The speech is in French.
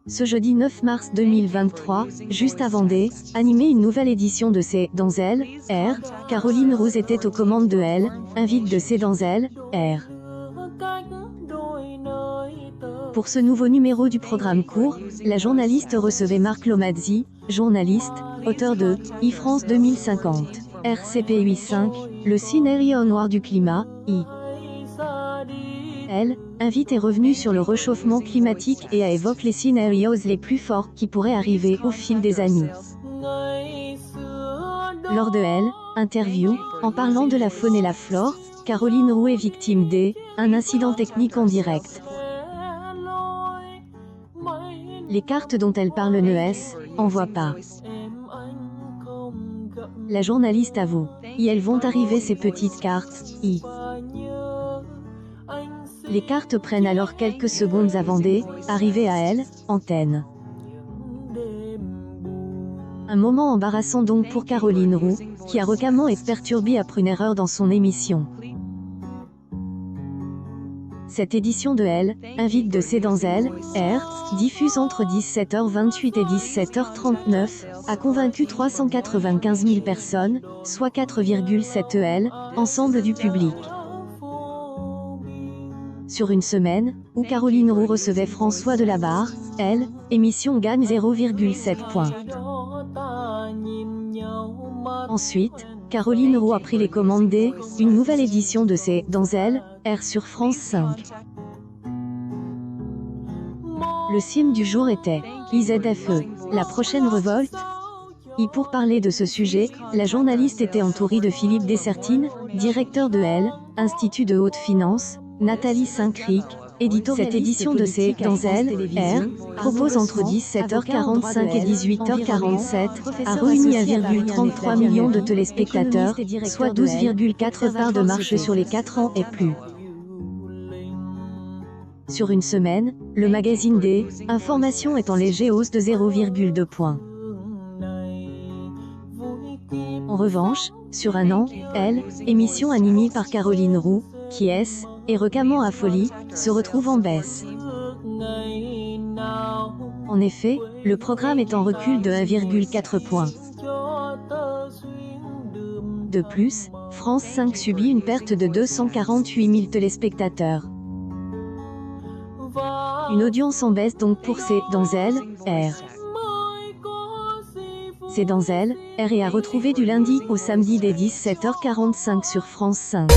Ce jeudi 9 mars 2023, juste avant D, animer une nouvelle édition de C'est dans elle, R. Caroline Roux était aux commandes de Elle, invite de C'est dans elle, R. Pour ce nouveau numéro du programme court, la journaliste recevait Marc Lomazzi, journaliste, auteur de e-France 2050, RCP 85, le scénario noir du climat, I. Elle, invite est revenue sur le réchauffement climatique et a évoqué les scénarios les plus forts qui pourraient arriver au fil des années. Lors de Elle, interview, en parlant de la faune et la flore, Caroline Roux est victime d'un incident technique en direct. Les cartes dont elle parle ne envoient pas. La journaliste avoue, elles vont arriver ces petites cartes, Les cartes prennent alors quelques secondes avant d'arriver à Elle, antenne. Un moment embarrassant donc pour Caroline Roux, qui a récemment été perturbée après une erreur dans son émission. Cette édition de Elle, invite de C'est dans elle, R, diffuse entre 17h28 et 17h39, a convaincu 395 000 personnes, soit 4,7 L, ensemble du public. Sur une semaine, où Caroline Roux recevait François Delabarre, Elle, émission gagne 0,7 points. Ensuite, Caroline Roux a pris les commandes une nouvelle édition de C'est dans elle, R sur France 5. Le thème du jour était IZFE, la prochaine révolte. Pour parler de ce sujet, la journaliste était entourée de Philippe Dessertine, directeur de Elle, Institut de haute finance, Nathalie Saint-Cric, éditorialiste. Cette édition de C'est dans elle, R, propose entre 17h45 et 18h47, a réuni 1,33 million de téléspectateurs, soit 12,4 parts de marche sur les 4 ans et plus. Sur une semaine, le magazine Information est en légère hausse de 0,2 points. En revanche, sur un an, Elle, émission animée par Caroline Roux, qui et récemment à Folie, se retrouve en baisse. En effet, le programme est en recul de 1,4 points. De plus, France 5 subit une perte de 248 000 téléspectateurs. Une audience en baisse donc pour C'est dans elle, R. C'est dans elle, R est à retrouver du lundi au samedi dès 17h45 sur France 5.